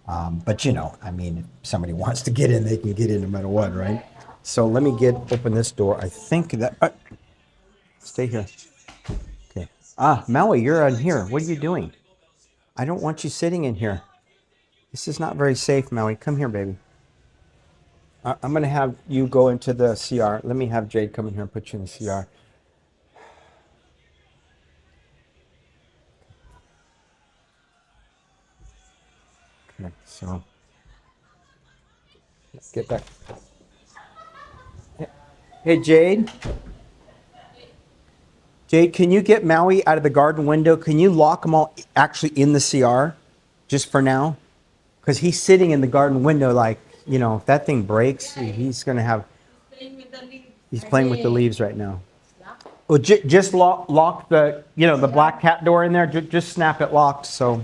But you know, I mean, if somebody wants to get in, they can get in no matter what, right? So let me open this door. I think that, stay here. Okay. Maui, you're in here. What are you doing? I don't want you sitting in here. This is not very safe, Maui. Come here, baby. I'm going to have you go into the CR. Let me have Jade come in here and put you in the CR. Okay, so let's get back. Hey, Jade. Jade, can you get Maui out of the garden window? Can you lock them all actually in the CR just for now? Because he's sitting in the garden window like, you know, if that thing breaks, he's going to have... He's playing with the leaves right now. Well, just lock the, you know, the black cat door in there. Just snap it locked. So,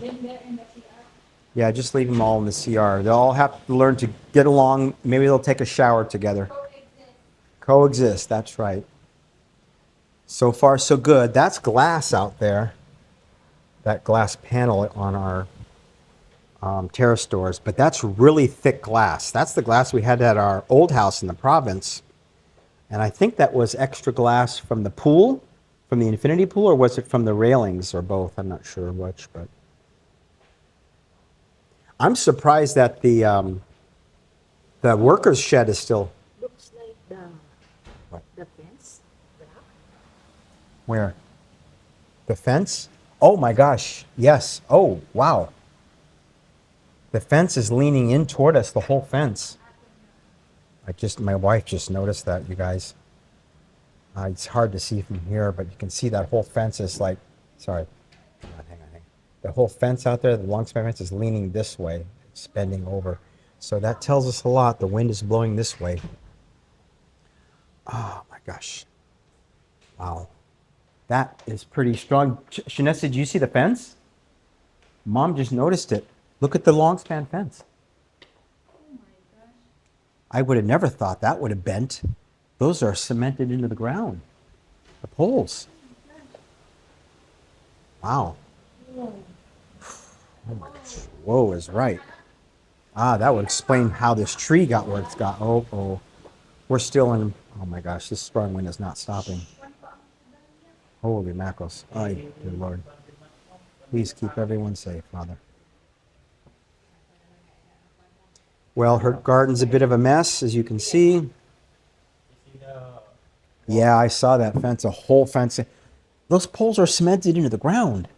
yeah, just leave them all in the CR. They'll all have to learn to get along. Maybe they'll take a shower together. Coexist, that's right. So far, so good. That's glass out there. That glass panel on our terrace doors. But that's really thick glass. That's the glass we had at our old house in the province. And I think that was extra glass from the pool, from the infinity pool, or was it from the railings, or both? I'm not sure which, but I'm surprised that the workers' shed is still. Looks like the fence. Where? The fence? Oh my gosh! Yes. Oh wow. The fence is leaning in toward us. The whole fence. My wife just noticed that, you guys. It's hard to see from here, but you can see that whole fence is like, sorry, hang on. The whole fence out there, the long span fence is leaning this way, it's bending over. So that tells us a lot. The wind is blowing this way. Oh my gosh. Wow. That is pretty strong. Shanessa, did you see the fence? Mom just noticed it. Look at the long span fence. I would have never thought that would have bent. Those are cemented into the ground. The poles. Wow. Oh my gosh. Whoa is right. That would explain how this tree got where it's got. Oh. We're still in, oh my gosh, this strong wind is not stopping. Holy mackerels. Ay, dear Lord. Please keep everyone safe, Father. Well, her garden's a bit of a mess, as you can see. Yeah, I saw that fence, a whole fence. Those poles are cemented into the ground.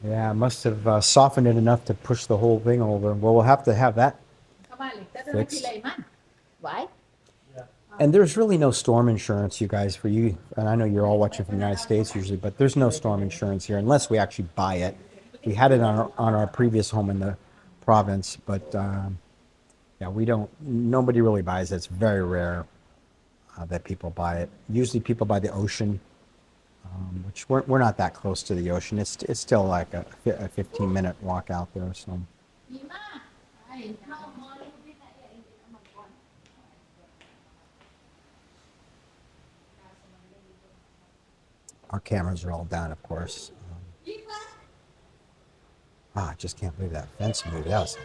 Yeah, it must have softened it enough to push the whole thing over. Well, we'll have to have that fixed. Why? And there's really no storm insurance, you guys, for you. And I know you're all watching from the United States usually, but there's no storm insurance here unless we actually buy it. We had it on our previous home in the province, but yeah, nobody really buys it. It's very rare that people buy it. Usually people buy the ocean, which we're not that close to the ocean. It's still like a 15-minute walk out there. So. Our cameras are all down, of course. I just can't believe that fence moved. That was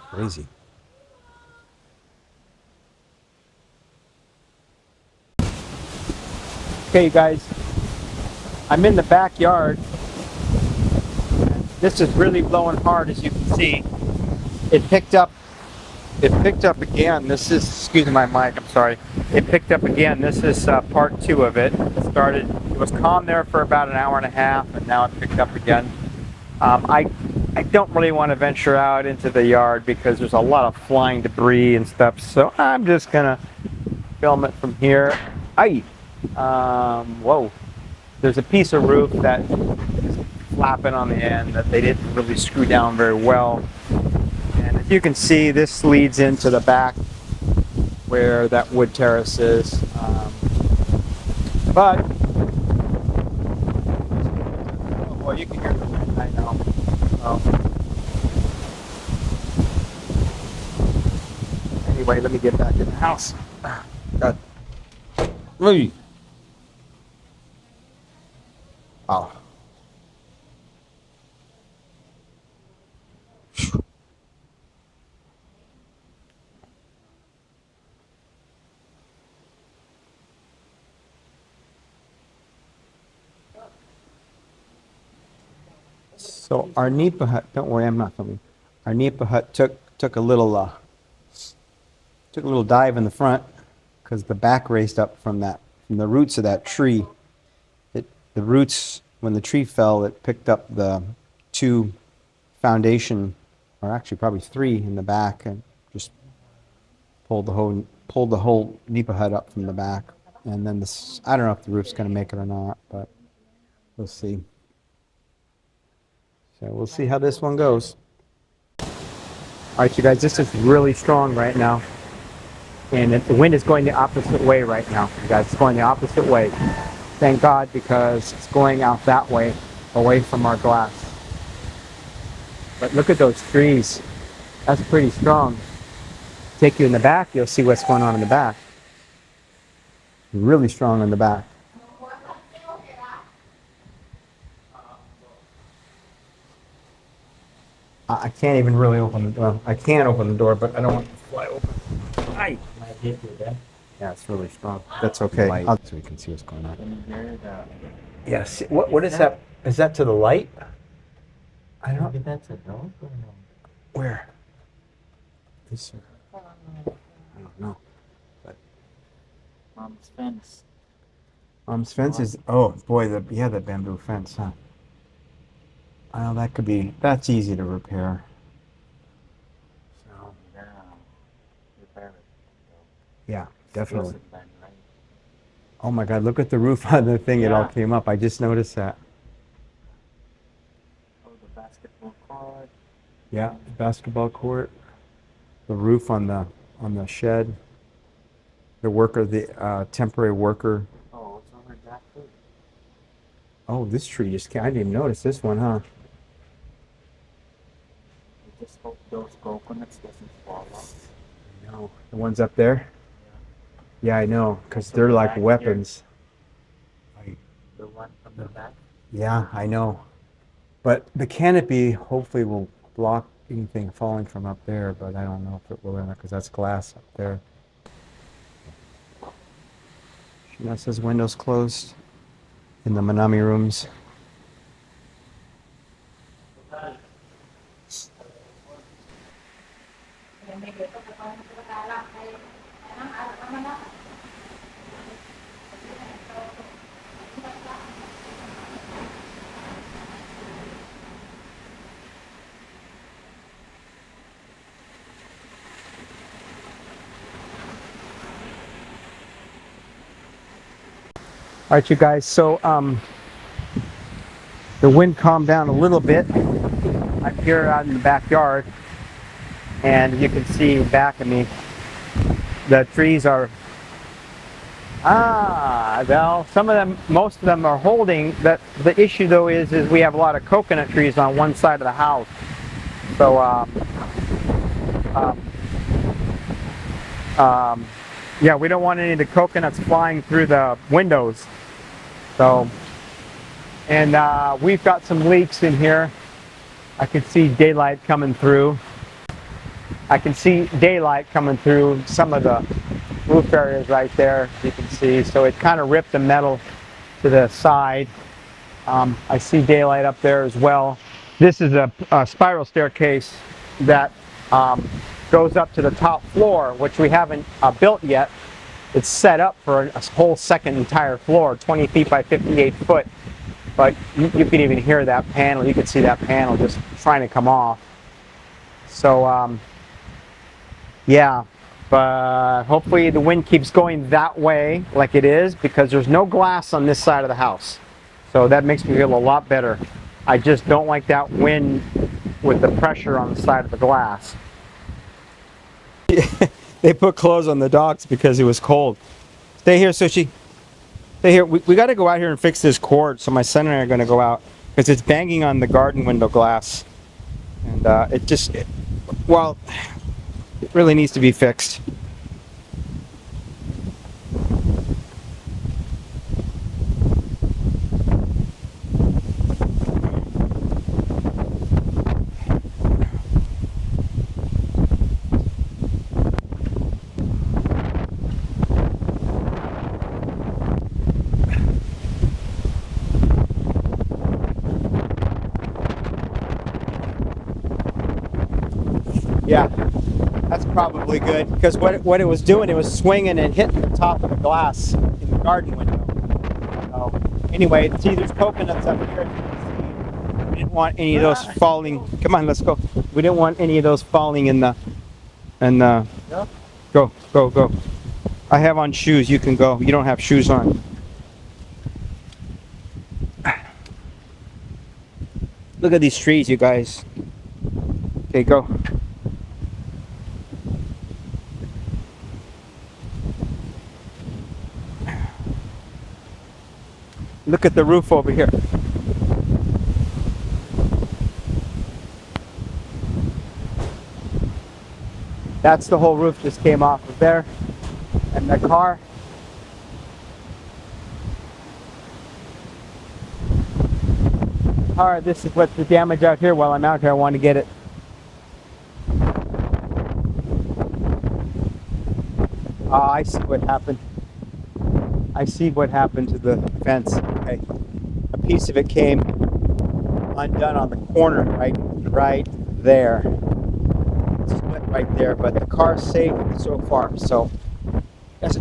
crazy. Okay, you guys, I'm in the backyard. This is really blowing hard, as you can see. It picked up again. This is, excuse my mic, I'm sorry. It picked up again. This is part 2 of it. It was calm there for about an hour and a half, and now it picked up again. I don't really want to venture out into the yard because there's a lot of flying debris and stuff, so I'm just gonna film it from here. Whoa. There's a piece of roof that is flapping on the end that they didn't really screw down very well. And as you can see, this leads into the back where that wood terrace is. But oh boy, you can hear the wind right now. Anyway, let me get back in the house. God. Hey. Oh. So our Nipa hut, don't worry, I'm not filming. Our Nipa hut took a little dive in the front because the back raised up from the roots of that tree. The roots, when the tree fell, it picked up the 2 foundation, or actually probably 3 in the back, and just pulled the whole Nipa hut up from the back. And then this, I don't know if the roof's going to make it or not, but we'll see. So we'll see how this one goes. All right, you guys, this is really strong right now. And the wind is going the opposite way right now. You guys, it's going the opposite way. Thank God, because it's going out that way, away from our glass. But look at those trees. That's pretty strong. Take you in the back, you'll see what's going on in the back. Really strong in the back. I can't even really open the door. I can open the door, but I don't want it to fly open. Aye. Might hit you there. Yeah, it's really strong. That's okay. So we can see what's going on. Can you hear the... Yes. What is that? Is that to the light? I don't. Maybe that's a dog or no? Where? This. I don't know. But Mom's fence. Mom's fence is. Oh boy, the bamboo fence, huh? Well, that could be. That's easy to repair. So. Yeah. Repair it. Yeah, definitely. Explosive then, right? Oh my God! Look at the roof on the thing. It all Yeah. came up. I just noticed that. Oh, the basketball court. Yeah, basketball court. The roof on the shed. The temporary worker. Oh, it's over that too. Oh, this tree just came. I didn't even notice this one, huh? You just hope those coconuts doesn't fall off. No, the ones up there. Yeah, I know, because they're like back here. weapons. The one from the back. Yeah, I know. But the canopy hopefully will block anything falling from up there, but I don't know if it will or not, because that's glass up there. That says windows closed in the Manami rooms. All right, you guys, so the wind calmed down a little bit. I'm here out in the backyard, and you can see back of me, the trees are, well, some of them, most of them are holding. The issue though is we have a lot of coconut trees on one side of the house. So, yeah, we don't want any of the coconuts flying through the windows. So, and we've got some leaks in here. I can see daylight coming through. I can see daylight coming through some of the roof areas right there, you can see. So it kind of ripped the metal to the side. I see daylight up there as well. This is a spiral staircase that goes up to the top floor, which we haven't built yet. It's set up for a whole second entire floor, 20 feet by 58 foot. But you can even hear that panel. You can see that panel just trying to come off. So, yeah, but hopefully the wind keeps going that way like it is, because there's no glass on this side of the house. So that makes me feel a lot better. I just don't like that wind with the pressure on the side of the glass. They put clothes on the dogs because it was cold. Stay here, Sushi. Stay here. We got to go out here and fix this cord. So my son and I are going to go out because it's banging on the garden window glass. And well, it really needs to be fixed. Yeah, that's probably good because what it was doing, it was swinging and hitting the top of the glass in the garden window. So anyway, see, there's coconuts up here. We didn't want any of those falling. Come on, let's go. We didn't want any of those falling in the. Go. I have on shoes. You can go. You don't have shoes on. Look at these trees, you guys. Okay, go. Look at the roof over here. That's the whole roof just came off of there. And the car. Alright, this is what's the damage out here while I'm out here. I want to get it. I see what happened. I see what happened to the fence. Okay. A piece of it came undone on the corner right there. It's split right there, but the car's safe so far. So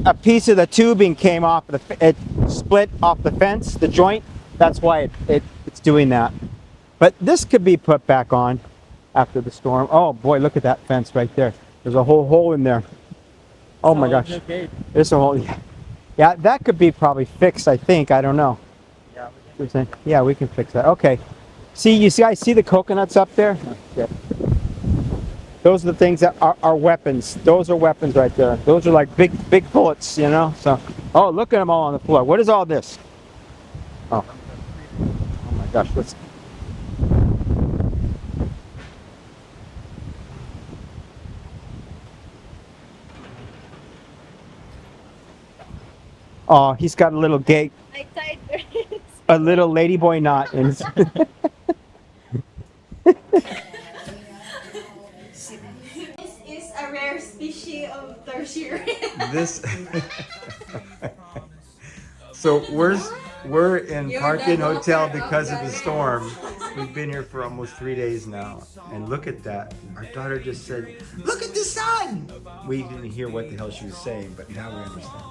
a piece of the tubing came off it split off the fence, the joint. That's why it's doing that. But this could be put back on after the storm. Oh boy, look at that fence right there. There's a whole hole in there. Oh my gosh. There's a hole. Yeah, that could be probably fixed, I think. I don't know. Yeah, we can fix that. Okay. See, I see the coconuts up there? Yeah. Those are the things that are weapons. Those are weapons right there. Those are like big bullets, you know? So, oh, look at them all on the floor. What is all this? Oh my gosh, let's. Oh, he's got a little gate. Like sideburns. A little ladyboy knot. In his This is a rare species of tertiary. this. So we're in Parkin Hotel because of the storm. We've been here for almost 3 days now, and look at that. Our daughter just said, "Look at the sun." We didn't hear what the hell she was saying, but now we understand.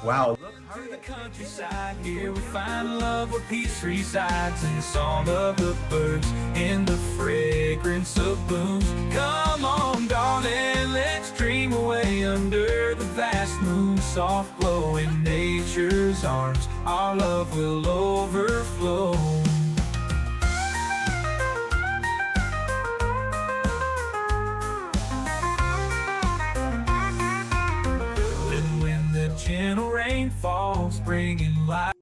Wow. To the countryside, here we find love where peace resides in the song of the birds, in the fragrance of blooms. Come on, darling, let's dream away under the vast moon, soft glow in nature's arms. Our love will overflow. Gentle rain falls, bringing light